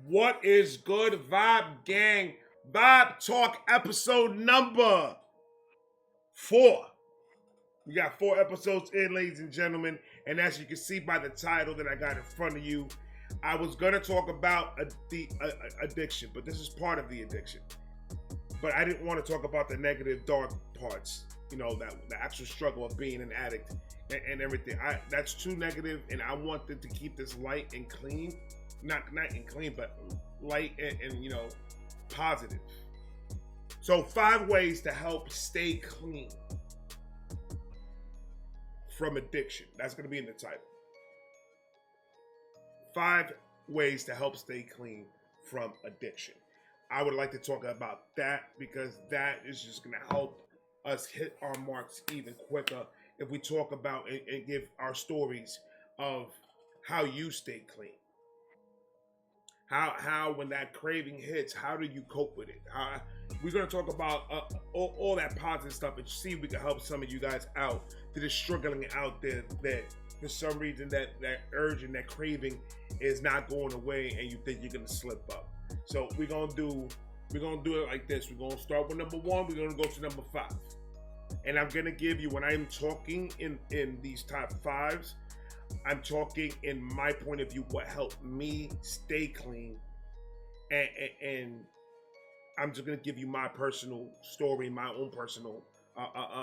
What is good, Vibe Gang? Vibe Talk episode number 4. We got 4 episodes in, ladies and gentlemen, and as you can see by the title that I got in front of you, I was gonna talk about the addiction, but this is part of the addiction. But I didn't want to talk about the negative, dark parts. You know, that the actual struggle of being an addict and everything. That's too negative, and I wanted to keep this light and clean. Not and clean, but light and positive. So 5 ways to help stay clean from addiction. That's going to be in the title. 5 ways to help stay clean from addiction. I would like to talk about that because that is just going to help us hit our marks even quicker if we talk about and give our stories of how you stay clean. How when that craving hits, how do you cope with it? We're going to talk about all that positive stuff and see if we can help some of you guys out that are struggling out there that for some reason that urge and that craving is not going away and you think you're going to slip up. So we're going to do it like this. We're going to start with number 1. We're going to go to number 5. And I'm going to give you, when I'm talking in these top 5s, I'm talking in my point of view, what helped me stay clean, and I'm just gonna give you my personal story, my own personal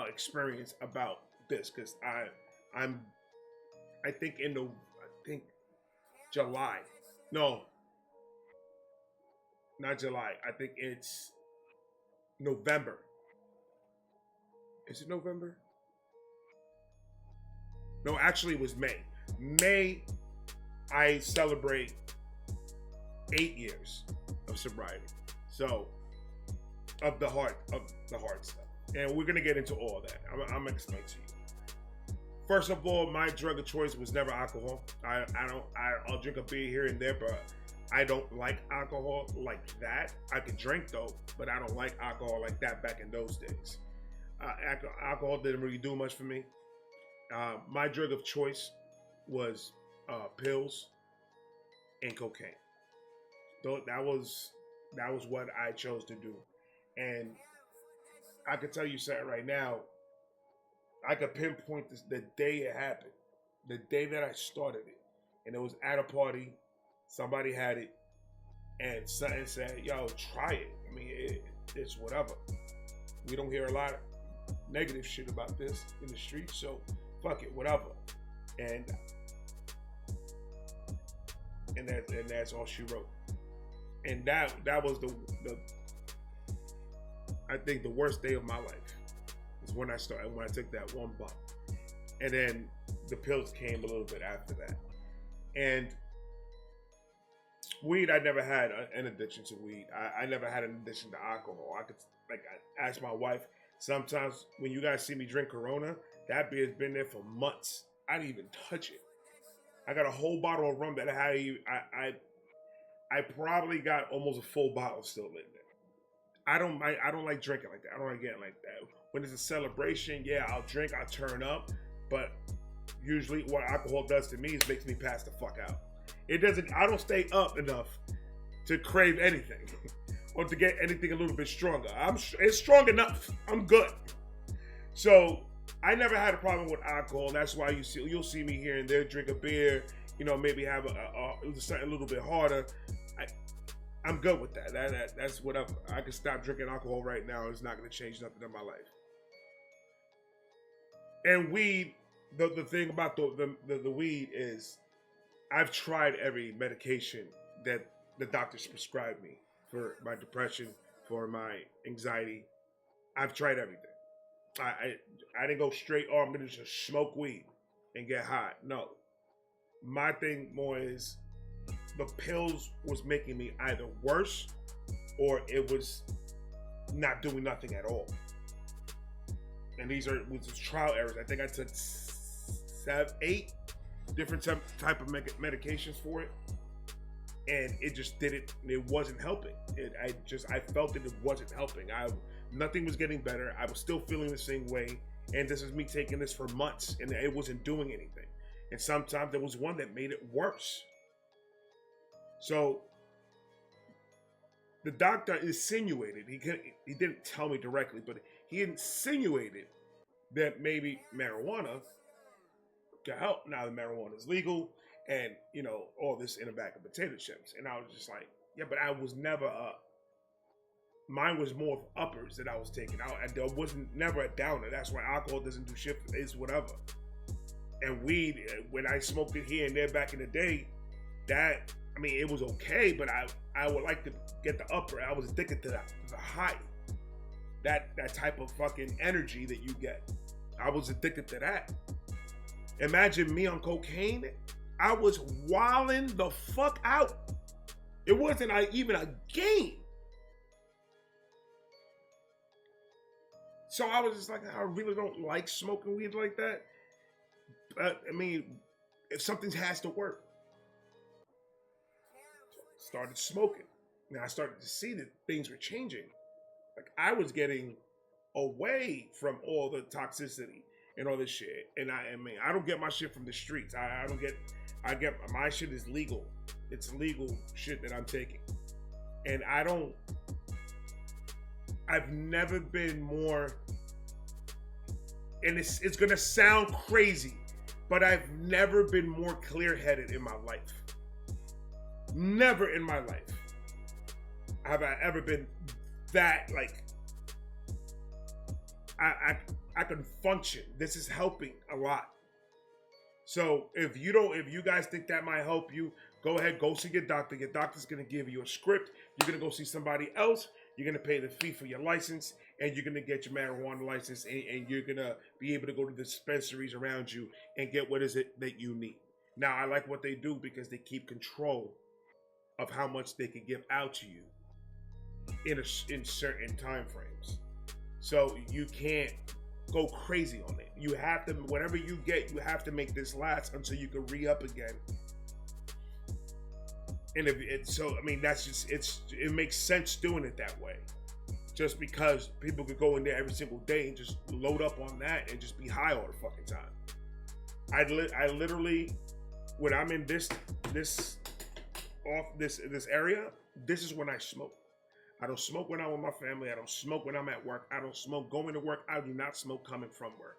experience about this, because I think July, no, not July. I think it's November. Is it November? No, actually, it was May. May, I celebrate 8 years of sobriety. So, of the hard stuff. And we're gonna get into all that. I'm gonna explain to you. First of all, my drug of choice was never alcohol. I'll drink a beer here and there, but I don't like alcohol like that. I can drink though, but I don't like alcohol like that back in those days. Alcohol didn't really do much for me. My drug of choice was pills and cocaine. That was what I chose to do, and I could tell you something right now. I could pinpoint the day it happened, the day that I started it, and it was at a party. Somebody had it, and something said, "Yo, try it." I mean, it's whatever. We don't hear a lot of negative shit about this in the streets, so fuck it, whatever. And that's all she wrote. And that was the I think the worst day of my life is when I took that one bump. And then the pills came a little bit after that. And weed, I never had an addiction to weed. I never had an addiction to alcohol. I asked my wife, sometimes when you guys see me drink Corona, that beer's been there for months. I didn't even touch it. I got a whole bottle of rum that I probably got almost a full bottle still in there. I don't like drinking like that. I don't like getting like that. When it's a celebration, yeah, I'll drink, I'll turn up, but usually what alcohol does to me is makes me pass the fuck out. I don't stay up enough to crave anything or to get anything a little bit stronger. It's strong enough. I'm good. So I never had a problem with alcohol. That's why you'll see me here and there drink a beer, maybe have something a little bit harder. I'm good with that. That's whatever. I can stop drinking alcohol right now. It's not going to change nothing in my life. And weed, the thing about the weed is I've tried every medication that the doctors prescribed me for my depression, for my anxiety. I've tried everything. I didn't go straight, I'm going to just smoke weed and get high. No. My thing more is the pills was making me either worse or it was not doing nothing at all. And these was trial errors. I think I took 8 different type of medications for it. And it just didn't, it wasn't helping. I felt that it wasn't helping. Nothing was getting better. I was still feeling the same way. And this is me taking this for months and it wasn't doing anything. And sometimes there was one that made it worse. So the doctor insinuated, he didn't tell me directly, but he insinuated that maybe marijuana could help. Now the marijuana is legal, and all this in a bag of potato chips. And I was just like, yeah, but I was never mine was more of uppers that I was taking. I wasn't never a downer. That's why alcohol doesn't do shit. It's whatever. And weed, when I smoked it here and there back in the day, it was okay, but I would like to get the upper. I was addicted to that, the high, that type of fucking energy that you get. I was addicted to that. Imagine me on cocaine. I was wilding the fuck out. It wasn't even a game. So I was just like, I really don't like smoking weed like that. But if something has to work. Started smoking. Now I started to see that things were changing. Like I was getting away from all the toxicity and all this shit. And I don't get my shit from the streets. I get my shit is legal. It's legal shit that I'm taking. And I've never been more, and it's gonna sound crazy, but I've never been more clear-headed in my life. Never in my life have I ever been that, like, I can function. This is helping a lot. So if you guys think that might help you, go ahead, go see your doctor. Your doctor's gonna give you a script. You're gonna go see somebody else. You're gonna pay the fee for your license, and you're gonna get your marijuana license, and you're gonna be able to go to the dispensaries around you and get what is it that you need. Now, I like what they do because they keep control of how much they can give out to you in certain time frames. So you can't go crazy on it. You have to, whatever you get, you have to make this last until you can re-up again. And that's just, it makes sense doing it that way. Just because people could go in there every single day and just load up on that and just be high all the fucking time. I literally, when I'm in this area, this is when I smoke. I don't smoke when I'm with my family. I don't smoke when I'm at work. I don't smoke going to work. I do not smoke coming from work.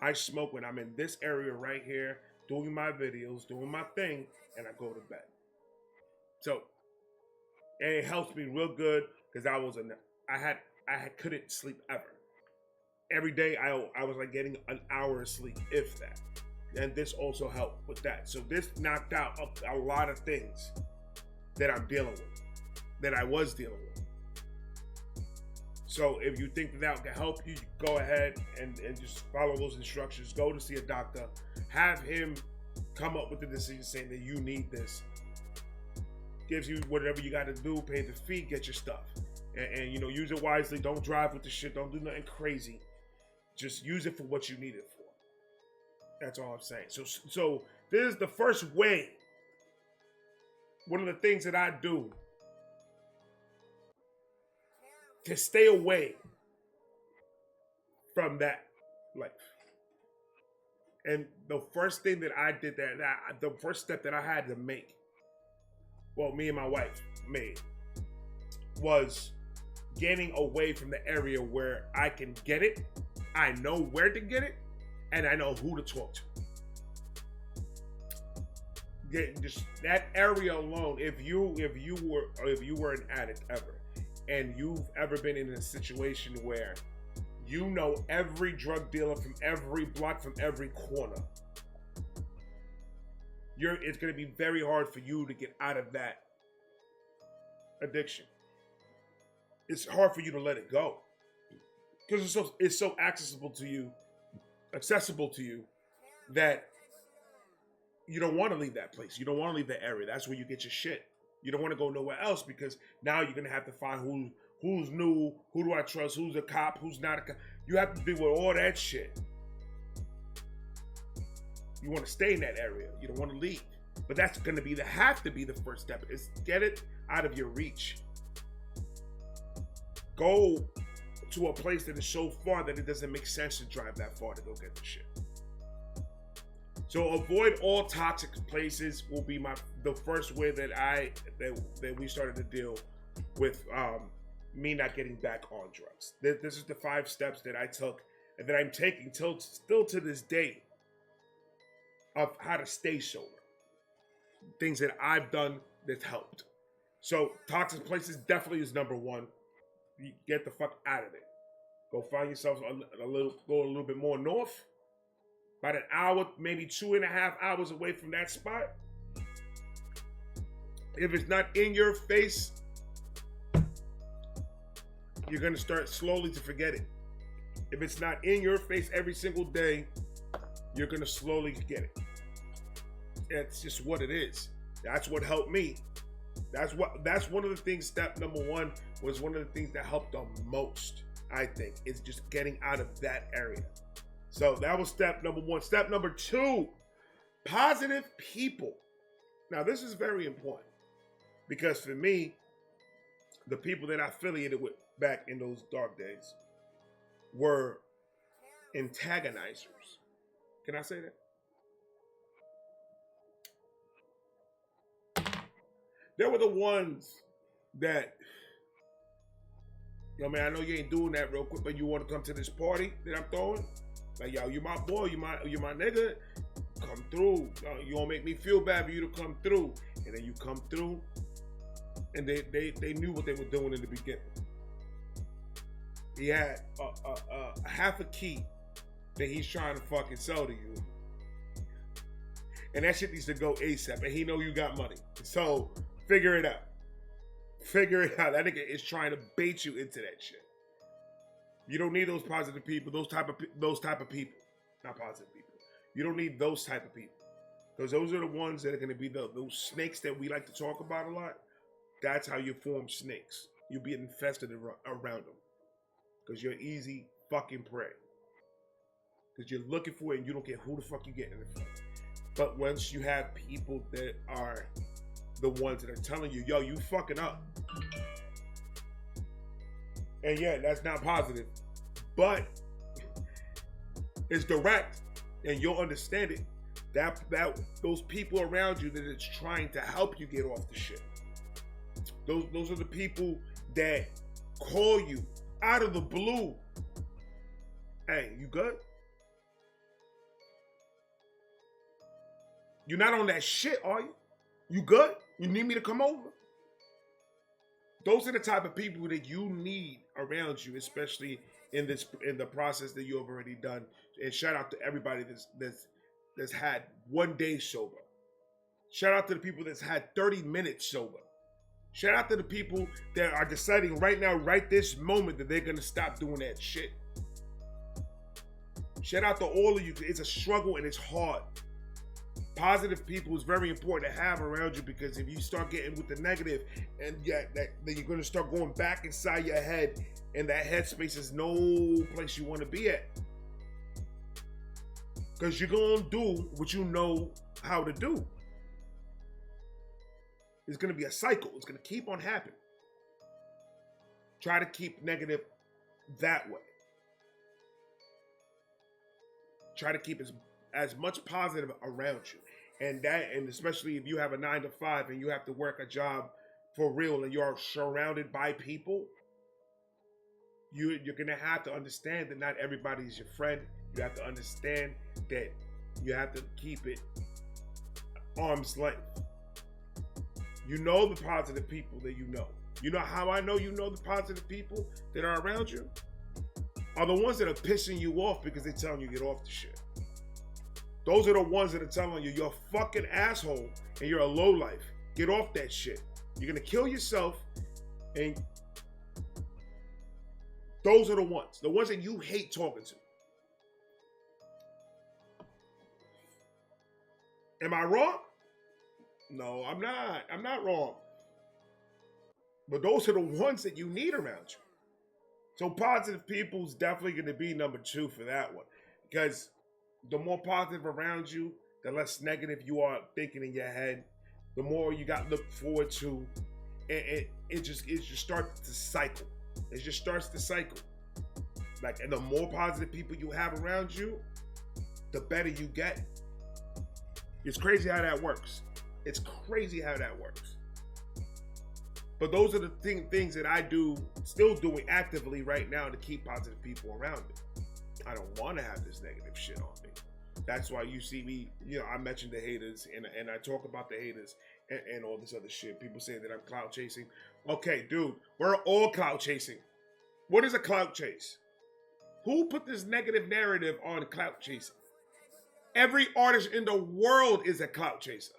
I smoke when I'm in this area right here, doing my videos, doing my thing, and I go to bed. So, and it helps me real good because I couldn't sleep ever. Every day I was like getting an hour of sleep, if that. And this also helped with that. So this knocked out a lot of things that I'm dealing with, that I was dealing with. So if you think that can help you, go ahead and just follow those instructions. Go to see a doctor. Have him come up with the decision saying that you need this. Gives you whatever you got to do. Pay the fee. Get your stuff. And use it wisely. Don't drive with the shit. Don't do nothing crazy. Just use it for what you need it for. That's all I'm saying. So this is the first way. One of the things that I do to stay away from that life. And the first thing that I did the first step that I had to make, well, me and my wife made, was getting away from the area where I can get it, I know where to get it, and I know who to talk to. Just that area alone, if you were an addict ever, and you've ever been in a situation where you know every drug dealer from every block, from every corner, it's going to be very hard for you to get out of that addiction. It's hard for you to let it go because it's so accessible to you that you don't want to leave that place. You don't want to leave that area. That's where you get your shit. You don't want to go nowhere else because now you're going to have to find who's new, who do I trust, who's a cop, who's not a cop. You have to deal with all that shit. You want to stay in that area. You don't want to leave. But that's going to have to be the first step. Is get it out of your reach. Go to a place that is so far that it doesn't make sense to drive that far to go get the shit. So avoid all toxic places will be the first way that we started to deal with me not getting back on drugs. This is the 5 steps that I took and that I'm taking still to this day of how to stay sober. Things that I've done that's helped. So toxic places definitely is number 1. You get the fuck out of there. Go find yourself go a little bit more north. About an hour, maybe 2.5 hours away from that spot. If it's not in your face, you're gonna start slowly to forget it. If it's not in your face every single day, you're gonna slowly get it. It's just what it is. That's what helped me. That's one of the things. Step number 1 was one of the things that helped the most, I think, is just getting out of that area. So that was step number 1. Step number 2, positive people. Now this is very important because for me, the people that I affiliated with back in those dark days were antagonizers. Can I say that? They were the ones that, yo man, I know you ain't doing that real quick, but you want to come to this party that I'm throwing? Like, yo, you my boy, you my nigga. Come through. You don't make me feel bad for you to come through. And then you come through, and they knew what they were doing in the beginning. He had a half a key that he's trying to fucking sell to you. And that shit needs to go ASAP. And he know you got money. So figure it out. Figure it out. That nigga is trying to bait you into that shit. You don't need those positive people, those type of people. Not positive people. You don't need those type of people. Because those are the ones that are going to be those snakes that we like to talk about a lot. That's how you form snakes. You'll be infested around them. Because you're easy fucking prey. Because you're looking for it and you don't care who the fuck you get in the front. But once you have people that are the ones that are telling you, yo, you fucking up. And yeah, that's not positive. But it's direct and you'll understand it. That those people around you that is trying to help you get off the shit. Those are the people that call you out of the blue. Hey, you good? You're not on that shit, are you? You good? You need me to come over? Those are the type of people that you need around you, especially in the process that you have already done. And shout out to everybody that's had 1 day sober. Shout out to the people that's had 30 minutes sober. Shout out to the people that are deciding right now, right this moment, that they're gonna stop doing that shit. Shout out to all of you. It's a struggle and it's hard. Positive people is very important to have around you, because if you start getting with the negative, and then you're going to start going back inside your head, and that headspace is no place you want to be at. Because you're going to do what you know how to do. It's going to be a cycle. It's going to keep on happening. Try to keep negative that way. Try to keep as much positive around you. And especially if you have a 9 to 5 and you have to work a job for real and you're surrounded by people, you're gonna have to understand that not everybody is your friend. You have to understand that you have to keep it arm's length. You know the positive people that you know. You know how I know you know the positive people that are around you? Are the ones that are pissing you off because they're telling you get off the shit. Those are the ones that are telling you you're a fucking asshole and you're a lowlife. Get off that shit. You're gonna kill yourself, and those are the ones that you hate talking to. Am I wrong? No, I'm not. I'm not wrong. But those are the ones that you need around you. So positive people is definitely going to be number 2 for that one. Because the more positive around you, the less negative you are thinking in your head, the more you got to look forward to. And it just starts to cycle. It just starts to cycle. Like, and the more positive people you have around you, the better you get. It's crazy how that works. It's crazy how that works. But those are the things that I do, still doing actively right now to keep positive people around me. I don't want to have this negative shit on me. That's why you see me, I mentioned the haters and I talk about the haters and all this other shit. People say that I'm cloud chasing. Okay, dude, we're all cloud chasing. What is a cloud chase? Who put this negative narrative on cloud chasing? Every artist in the world is a cloud chaser.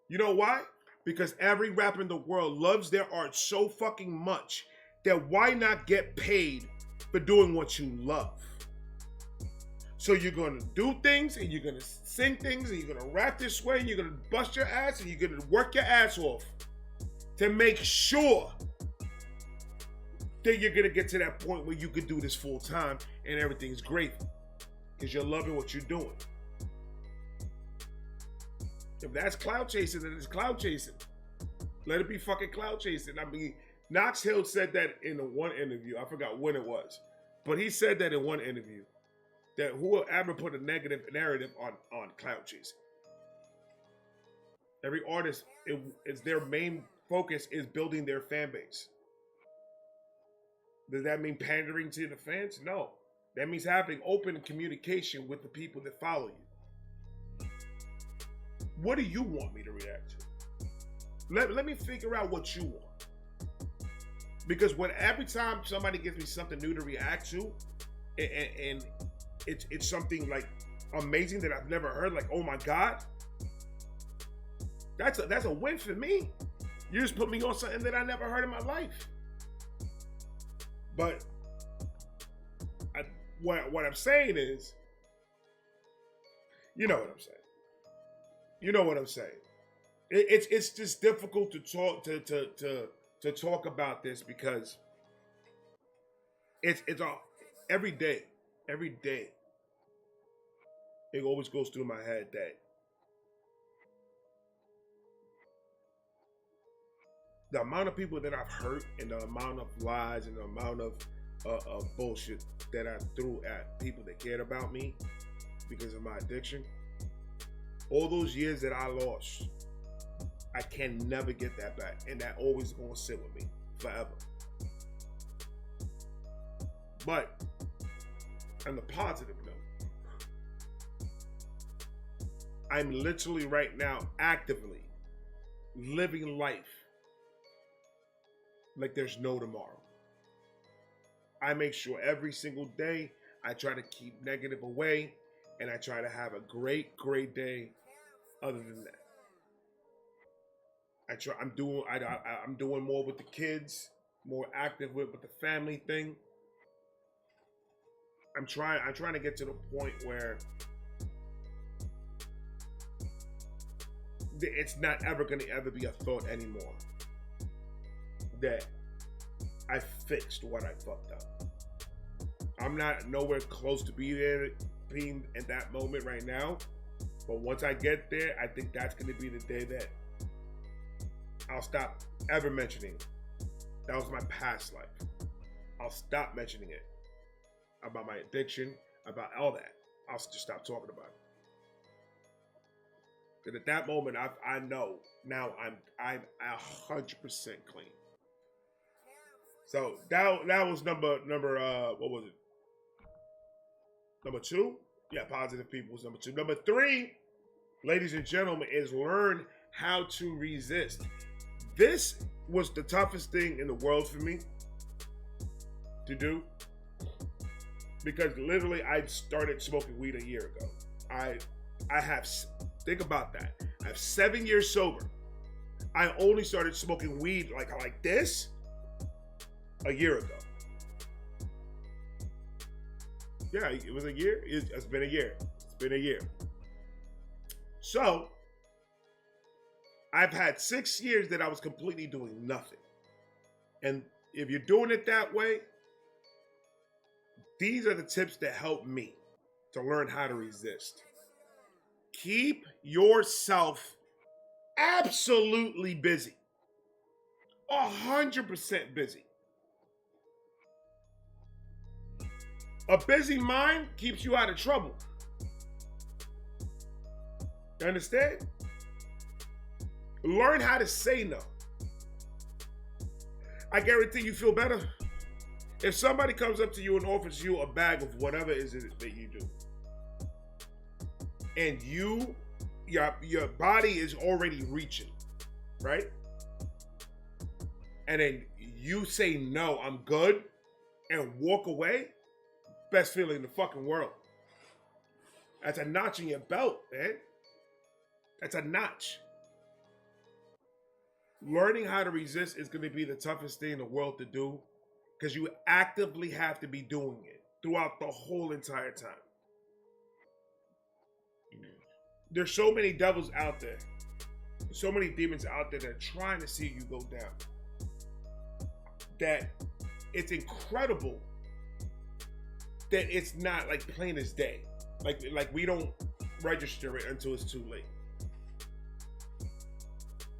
You know why? Because every rapper in the world loves their art so fucking much that why not get paid for doing what you love? So you're gonna do things and you're gonna sing things and you're gonna rap this way and you're gonna bust your ass and you're gonna work your ass off to make sure that you're gonna get to that point where you can do this full time and everything's great because you're loving what you're doing. If that's cloud chasing, then it's cloud chasing. Let it be fucking cloud chasing. I mean, Knox Hill said that in one interview. I forgot when it was, but he said that in one interview that whoever put a negative narrative on cloud chasing. Every artist, it's their main focus is building their fan base. Does that mean pandering to the fans? No. That means having open communication with the people that follow you. What do you want me to react to? Let me figure out what you want. Because every time somebody gives me something new to react to, and it's something like amazing that I've never heard, like, oh my God, that's a win for me. You just put me on something that I never heard in my life. But what I'm saying is, you know what I'm saying. You know what I'm saying. It's just difficult to talk to talk about this because it's all every day. It always goes through my head that the amount of people that I've hurt and the amount of lies and the amount of bullshit that I threw at people that cared about me because of my addiction, all those years that I lost, I can never get that back. And that always gonna sit with me forever. But on the positive note, I'm literally right now actively living life like there's no tomorrow. I make sure every single day I try to keep negative away and I try to have a great day other than that. I'm doing more with the kids, more active with the family thing. I'm trying to get to the point where it's not ever going to ever be a thought anymore that I fixed what I fucked up. I'm not nowhere close to being at that moment right now. But once I get there, I think that's going to be the day that I'll stop ever mentioning that was my past life. I'll stop mentioning it about my addiction, about all that. I'll just stop talking about it. Because at that moment, I know now I'm 100% clean. So that was number what was it? Number 2? Yeah, positive people was number 2. Number 3, ladies and gentlemen, is learn how to resist. This was the toughest thing in the world for me to do because literally I started smoking weed a year ago. I have, think about that. I have 7 years sober. I only started smoking weed like this a year ago. Yeah, it was a year. It's been a year. It's been a year. So, I've had 6 years that I was completely doing nothing. And if you're doing it that way, these are the tips that help me to learn how to resist. Keep yourself absolutely busy. 100% busy. A busy mind keeps you out of trouble. You understand? Learn how to say no. I guarantee you feel better. If somebody comes up to you and offers you a bag of whatever it is that you do, and your body is already reaching, right? And then you say no, I'm good, and walk away, best feeling in the fucking world. That's a notch in your belt, man. That's a notch. Learning how to resist is going to be the toughest thing in the world to do, because you actively have to be doing it throughout the whole entire time. There's so many devils out there, so many demons out there that are trying to see you go down, that it's incredible that it's not like plain as day. Like we don't register it until it's too late.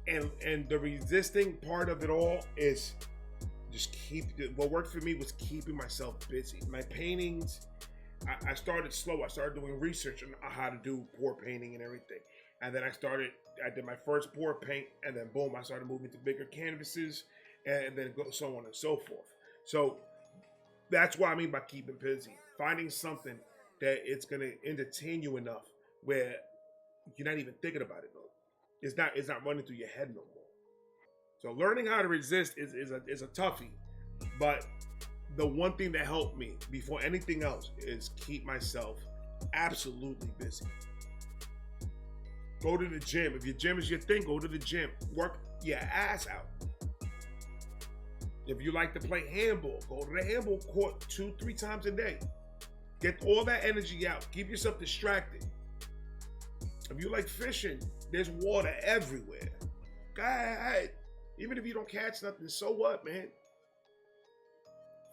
And the resisting part of it all is just what worked for me was keeping myself busy. My paintings, I started slow. I started doing research on how to do pour painting and everything. And then I did my first pour paint, and then boom, I started moving to bigger canvases, and then so on and so forth. So that's what I mean by keeping busy. Finding something that it's gonna entertain you enough where you're not even thinking about it though. It's not running through your head no more. So learning how to resist is a toughie. But the one thing that helped me before anything else is keep myself absolutely busy. Go to the gym. If your gym is your thing, go to the gym. Work your ass out. If you like to play handball, go to the handball court 2-3 times a day. Get all that energy out. Keep yourself distracted. If you like fishing, there's water everywhere. God, even if you don't catch nothing, so what, man?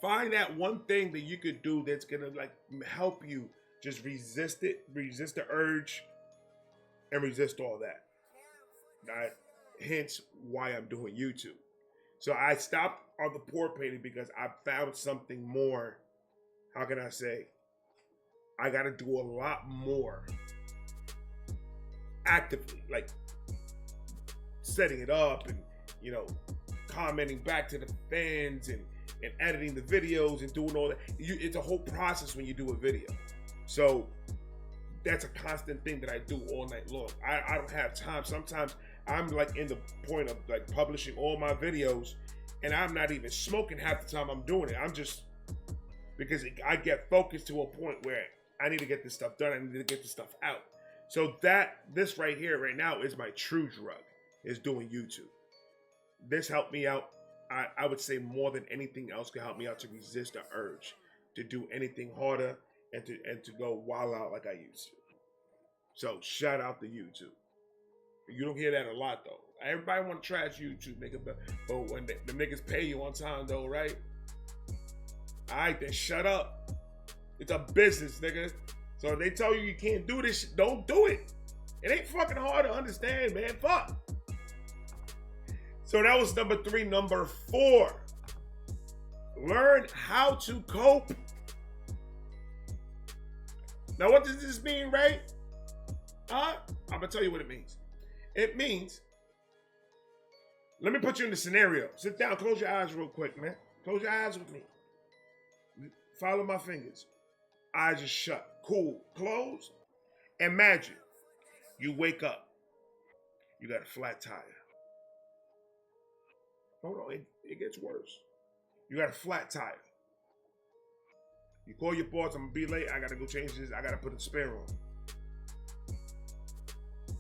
Find that one thing that you could do that's gonna like help you just resist it, resist the urge, and resist all that. Hence why I'm doing YouTube. So I stopped on the pour painting because I found something more. How can I say? I gotta do a lot more actively, like setting it up and, you know, commenting back to the fans and editing the videos and doing all that. It's a whole process when you do a video. So that's a constant thing that I do all night long. I don't have time. Sometimes I'm like in the point of like publishing all my videos and I'm not even smoking half the time I'm doing it. I'm just, because I get focused to a point where I need to get this stuff done. I need to get this stuff out. So this right here, right now, is my true drug, is doing YouTube. This helped me out. I would say more than anything else could help me out to resist the urge to do anything harder and to go wild out like I used to. So shout out to YouTube. You don't hear that a lot though. Everybody want to trash YouTube, nigga, but when the niggas pay you on time though, right? All right, then shut up. It's a business, nigga. So if they tell you can't do this shit, don't do it. It ain't fucking hard to understand, man. Fuck. So that was number 3. Number 4. Learn how to cope. Now, what does this mean, right? I'm going to tell you what it means. It means, let me put you in the scenario. Sit down, close your eyes real quick, man. Close your eyes with me. Follow my fingers. Eyes are shut. Cool. Close. Imagine you wake up. You got a flat tire. Hold on. It gets worse. You got a flat tire. You call your boss. I'm going to be late. I got to go change this. I got to put a spare on.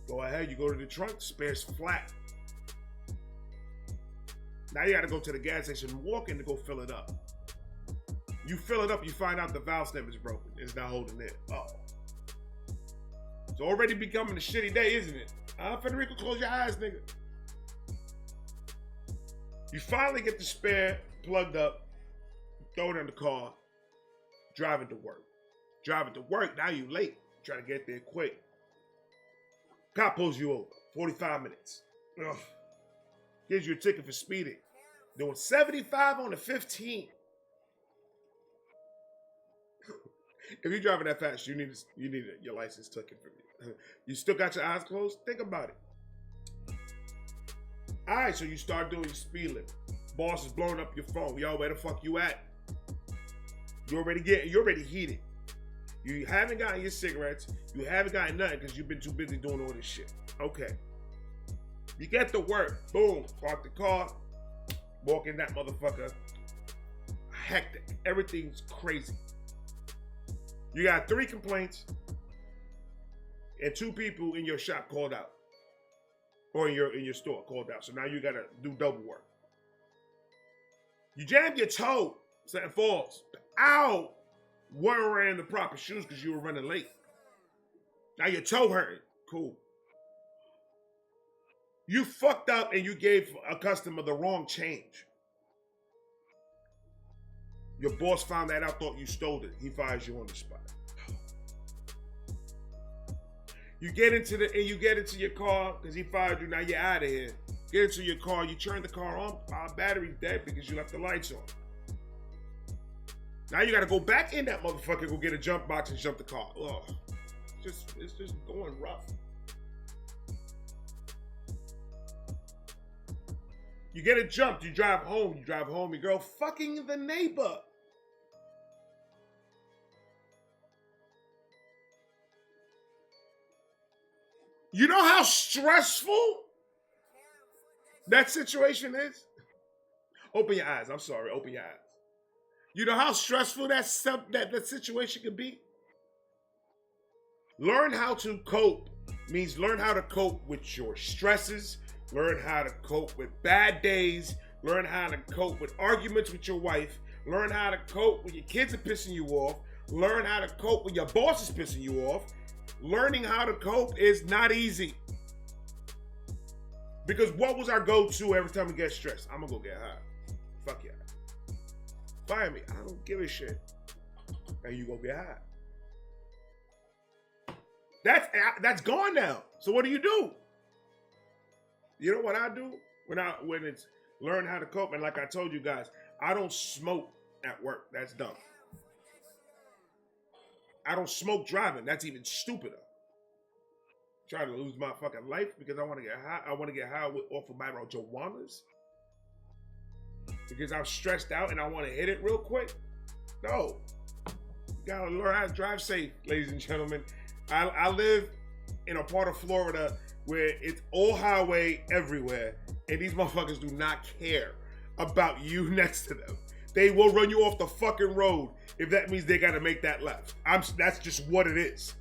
Go ahead. You go to the trunk. Spare's flat. Now you got to go to the gas station, walk in to go fill it up. You fill it up, you find out the valve stem is broken. It's not holding it. It's already becoming a shitty day, isn't it? Federico, close your eyes, nigga. You finally get the spare plugged up, throw it in the car, driving to work. Driving to work, now you late. Trying to get there quick. Cop pulls you over, 45 minutes. Ugh. Gives you a ticket for speeding. Doing 75 on the 15. If you're driving that fast, you need your license taken from you. You still got your eyes closed? Think about it. All right, so you start doing your speed limit. Boss is blowing up your phone. Yo, where the fuck you at? You're already heated. You haven't gotten your cigarettes. You haven't gotten nothing because you've been too busy doing all this shit. Okay. You get to work. Boom. Park the car. Walk in that motherfucker. Hectic. Everything's crazy. You got 3 complaints and 2 people in your shop called out. Or in your store called out. So now you gotta do double work. You jam your toe. Something falls. Ow! Weren't wearing the proper shoes because you were running late. Now your toe hurting. Cool. You fucked up and you gave a customer the wrong change. Your boss found that out, thought you stole it. He fires you on the spot. You get into your car because he fired you. Now you're out of here. Get into your car. You turn the car on. Battery's dead because you left the lights on. Now you got to go back in that motherfucker, go get a jump box and jump the car. Ugh. It's just going rough. You get it jumped. You drive home. Your girl fucking the neighbor. You know how stressful that situation is? Open your eyes. I'm sorry. Open your eyes. You know how stressful that situation can be? Learn how to cope means learn how to cope with your stresses, learn how to cope with bad days, learn how to cope with arguments with your wife, learn how to cope when your kids are pissing you off, learn how to cope when your boss is pissing you off. Learning how to cope is not easy. Because what was our go-to every time we get stressed? I'm gonna go get high. Fuck yeah. Fire me. I don't give a shit. And you go get high. That's gone now. So what do? You know what I do when it's learn how to cope? And like I told you guys, I don't smoke at work. That's dumb. I don't smoke driving. That's even stupider. Trying to lose my fucking life because I want to get high. I want to get high off of marijuanas because I'm stressed out and I want to hit it real quick. No. You gotta learn how to drive safe, ladies and gentlemen. I live in a part of Florida where it's all highway everywhere, and these motherfuckers do not care about you next to them. They will run you off the fucking road if that means they gotta make that left. That's just what it is.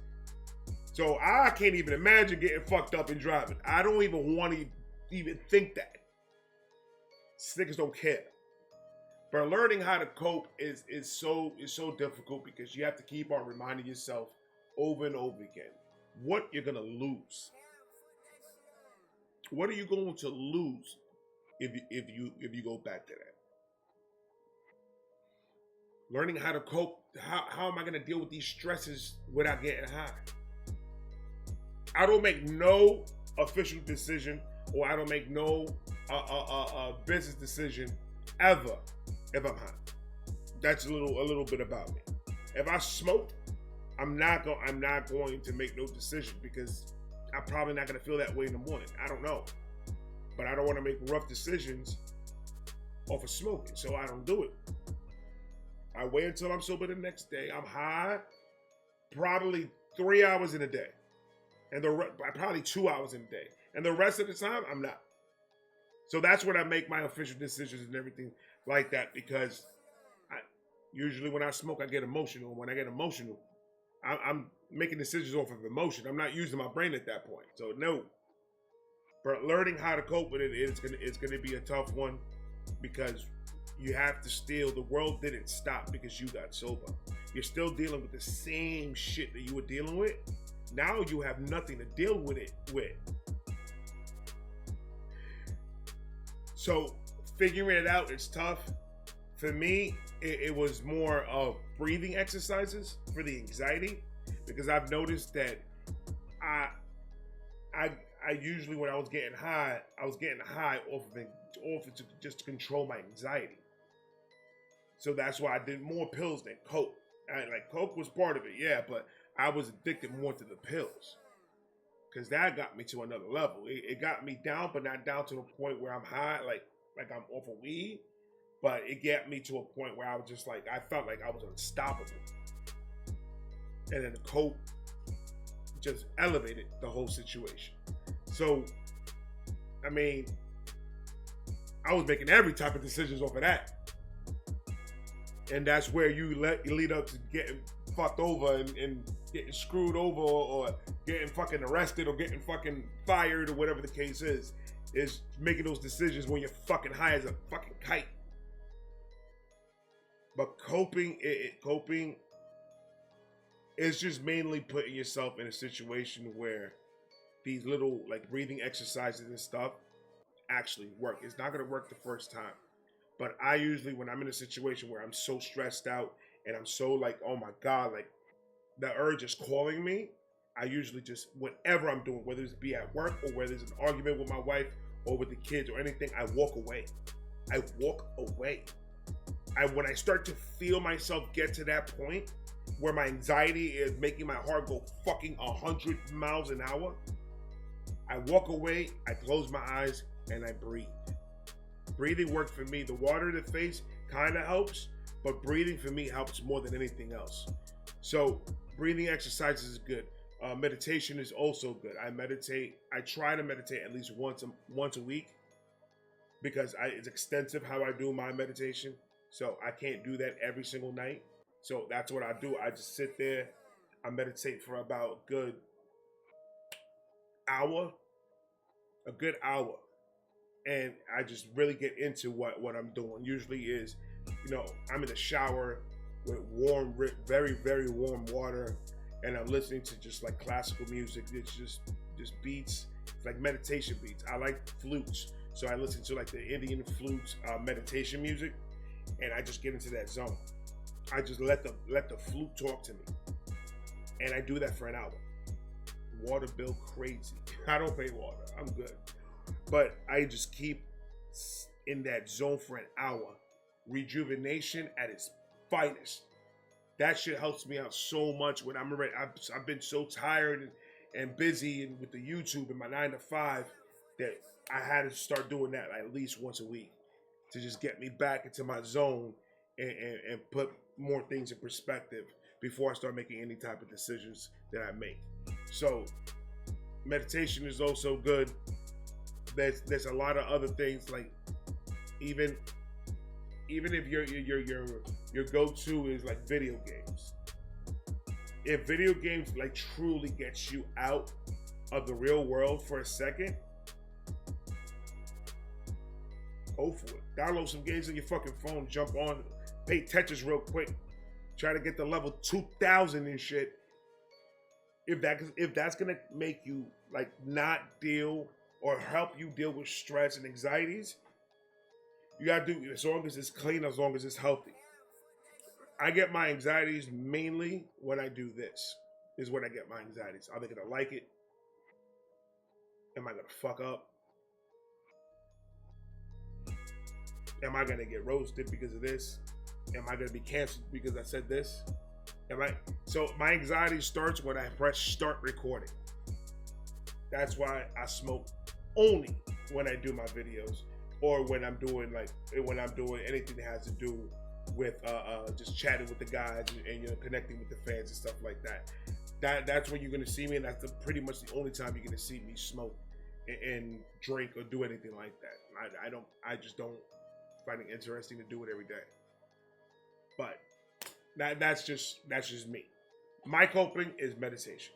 So I can't even imagine getting fucked up and driving. I don't even want to even think that. Niggas don't care. But learning how to cope is so difficult because you have to keep on reminding yourself over and over again what you're gonna lose. What are you going to lose if you go back to that? Learning how to cope. How am I gonna deal with these stresses without getting high? I don't make no official decision, or I don't make no business decision ever if I'm high. That's a little bit about me. If I smoked, I'm not going to make no decision because I'm probably not going to feel that way in the morning. I don't know, but I don't want to make rough decisions off of smoking, so I don't do it. I wait until I'm sober the next day. I'm high, probably 3 hours in a day. And probably 2 hours in a day. And the rest of the time, I'm not. So that's when I make my official decisions and everything like that. Because usually when I smoke, I get emotional. When I get emotional, I'm making decisions off of emotion. I'm not using my brain at that point. So no. But learning how to cope with it's gonna be a tough one because you have to still. The world didn't stop because you got sober. You're still dealing with the same shit that you were dealing with. Now you have nothing to deal with it with. So figuring it out is tough. For me, it was more of breathing exercises for the anxiety because I've noticed that I usually when I was getting high off of just to control my anxiety. So that's why I did more pills than coke. Like coke was part of it, yeah, but I was addicted more to the pills because that got me to another level. It got me down, but not down to the point where I'm high. Like like I'm off of weed, but it got me to a point where I was just like, I felt like I was unstoppable. And then the coke just elevated the whole situation. So, I mean, I was making every type of decisions off of that. And that's where you lead up to getting fucked over and getting screwed over or getting fucking arrested or getting fucking fired or whatever the case is making those decisions when you're fucking high as a fucking kite. But coping is just mainly putting yourself in a situation where these little like breathing exercises and stuff actually work. It's not gonna work the first time. But I usually, when I'm in a situation where I'm so stressed out and I'm so like, oh my God, like the urge is calling me, I usually just, whatever I'm doing, whether it's be at work or whether it's an argument with my wife or with the kids or anything, I walk away. I walk away. When I start to feel myself get to that point where my anxiety is making my heart go fucking 100 miles an hour, I walk away, I close my eyes, and I breathe. Breathing worked for me. The water in the face kind of helps, but breathing for me helps more than anything else. So breathing exercises is good. Meditation is also good. I meditate. I try to meditate at least once a week because it's extensive how I do my meditation. So I can't do that every single night. So that's what I do. I just sit there. I meditate for about a good hour. And I just really get into what I'm doing. Usually is, I'm in the shower with warm, very, very warm water, and I'm listening to just like classical music. It's just beats. It's like meditation beats. I like flutes, so I listen to like the Indian flutes, meditation music, and I just get into that zone. I just let the flute talk to me, and I do that for an hour. Water bill crazy. I don't pay water. I'm good. But I just keep in that zone for an hour. Rejuvenation at its finest. That shit helps me out so much when I'm ready. I've been so tired and busy and with the YouTube and my 9 to 5 that I had to start doing that at least once a week to just get me back into my zone and put more things in perspective before I start making any type of decisions that I make. So meditation is also good. There's a lot of other things, like even if your go-to is like video games. If video games like truly gets you out of the real world for a second, go for it. Download some games on your fucking phone, jump on, play Tetris real quick, try to get to level 2000 and shit. If that's gonna make you like not deal or help you deal with stress and anxieties, you gotta do it as long as it's clean, as long as it's healthy. I get my anxieties mainly when I do this. Is when I get my anxieties. Are they gonna like it? Am I gonna fuck up? Am I gonna get roasted because of this? Am I gonna be canceled because I said this? So my anxiety starts when I press start recording. That's why I smoke only when I do my videos or when I'm doing anything that has to do with just chatting with the guys and connecting with the fans and stuff like that. That's when you're gonna see me, and that's pretty much the only time you're gonna see me smoke and drink or do anything like that. I just don't find it interesting to do it every day. But that's just me. My coping is meditation.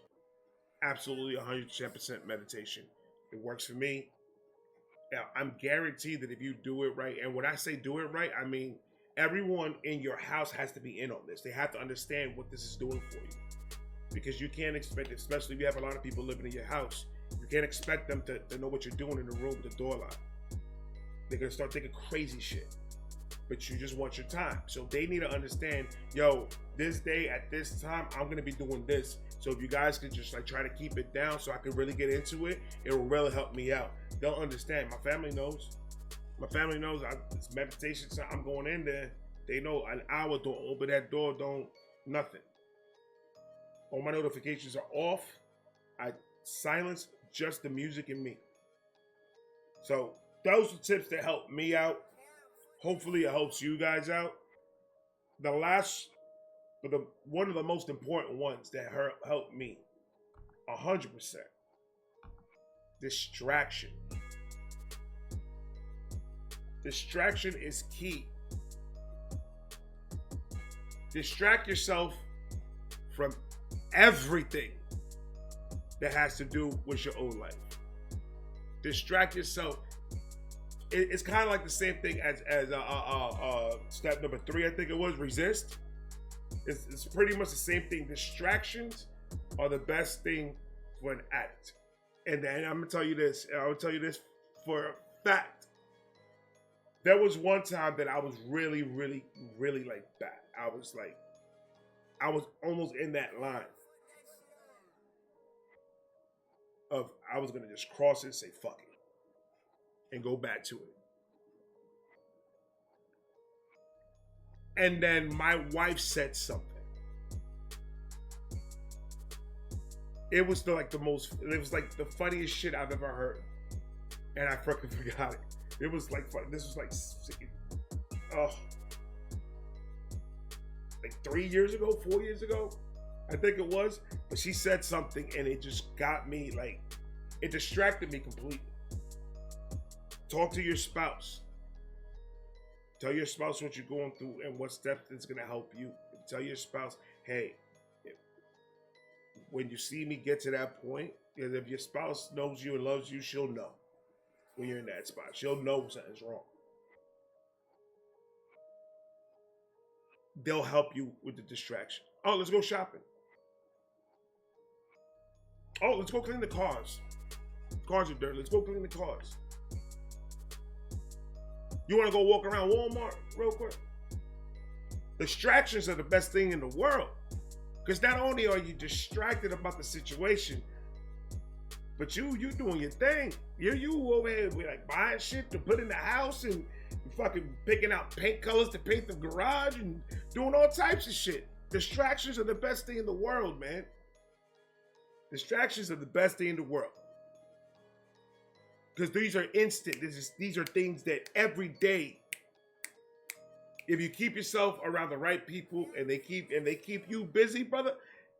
Absolutely 110% meditation. It works for me. Now, I'm guaranteed that if you do it right, and when I say do it right, I mean everyone in your house has to be in on this. They have to understand what this is doing for you. Because you can't expect, especially if you have a lot of people living in your house, you can't expect them to know what you're doing in the room with the door locked. They're going to start thinking crazy shit. But you just want your time. So they need to understand, this day at this time, I'm going to be doing this. So if you guys can just like try to keep it down so I can really get into it, it will really help me out. They'll understand. My family knows. It's meditation. So I'm going in there. They know an hour, don't open that door, don't, nothing. All my notifications are off. I silence just the music and me. So those are tips that help me out. Hopefully, it helps you guys out. The last, but one of the most important ones that helped me 100%. Distraction. Distraction is key. Distract yourself from everything that has to do with your own life. Distract yourself. It's kind of like the same thing as step number 3, I think it was, resist. It's pretty much the same thing. Distractions are the best thing for an addict. And then I'm gonna tell you this. I will tell you this for a fact. There was one time that I was really, really, really like bad. I was almost in that line of I was gonna just cross it and say fuck it and go back to it. And then my wife said something. It was it was like the funniest shit I've ever heard. And I fucking forgot it. It was like, this was like 3 years ago, 4 years ago, I think it was. But she said something and it just got me, like, it distracted me completely. Talk to your spouse. Tell your spouse what you're going through and what steps is going to help you. Tell your spouse, hey, when you see me get to that point, because if your spouse knows you and loves you, she'll know when you're in that spot. She'll know something's wrong. They'll help you with the distraction. Oh, let's go shopping. Oh, let's go clean the cars. Cars are dirty. Let's go clean the cars. You want to go walk around Walmart real quick? Distractions are the best thing in the world. Because not only are you distracted about the situation, but you doing your thing. You over here like buying shit to put in the house and you fucking picking out paint colors to paint the garage and doing all types of shit. Distractions are the best thing in the world, man. Distractions are the best thing in the world. Because these are instant. These are things that every day, if you keep yourself around the right people and they keep you busy, brother,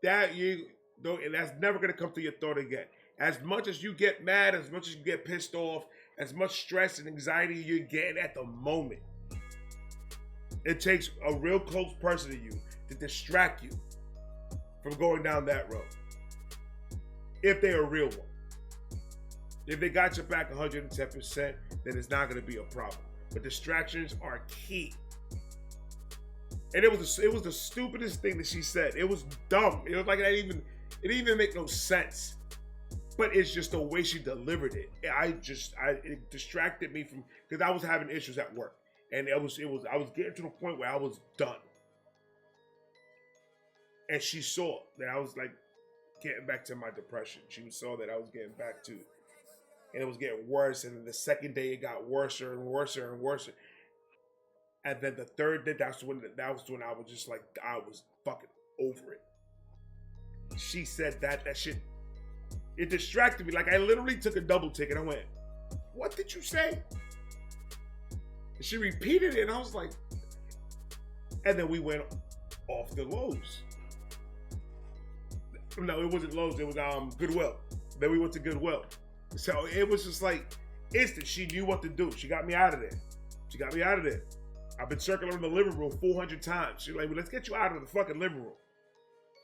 that's never gonna come to your thought again. As much as you get mad, as much as you get pissed off, as much stress and anxiety you're getting at the moment, it takes a real close person to you to distract you from going down that road. If they're a real one. If they got your back 110%, then it's not gonna be a problem. But distractions are key. And it was the stupidest thing that she said. It was dumb. It was like it didn't even make no sense. But it's just the way she delivered it. It distracted me from, because I was having issues at work, and I was getting to the point where I was done. And she saw that I was like getting back to my depression. She saw that I was getting back to, and it was getting worse. And then the second day it got worse and worse and worse. And then the third day, that was when I was just like, I was fucking over it. She said that shit, it distracted me. Like, I literally took a double take and I went, what did you say? And she repeated it and I was like, and then we went off the Lowe's. No, it wasn't Lowe's, it was Goodwill. Then we went to Goodwill. So it was just like instant. She knew what to do. She got me out of there. I've been circling in the living room 400 times. She's like, well, let's get you out of the fucking living room.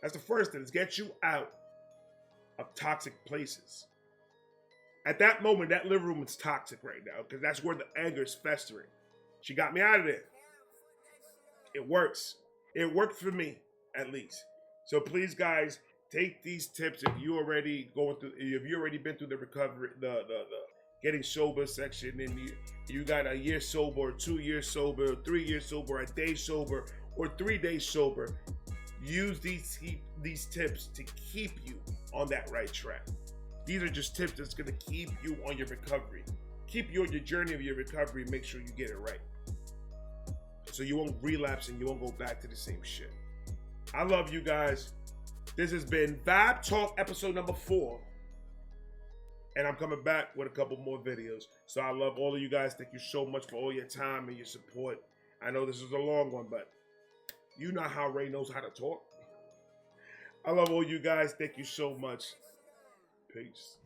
That's the first thing. Let's get you out of toxic places. At that moment, that living room is toxic right now because that's where the anger is festering. She got me out of there. It works. It worked for me, at least. So please, guys, take these tips if you already been through the recovery, the getting sober section, and you got a year sober, or 2 years sober, or 3 years sober, a day sober, or 3 days sober. Use these tips to keep you on that right track. These are just tips that's going to keep you on your recovery. Keep you on your journey of your recovery. Make sure you get it right. So you won't relapse and you won't go back to the same shit. I love you guys. This has been Vibe Talk episode number 4. And I'm coming back with a couple more videos. So I love all of you guys. Thank you so much for all your time and your support. I know this is a long one, but you know how Ray knows how to talk. I love all you guys. Thank you so much. Peace.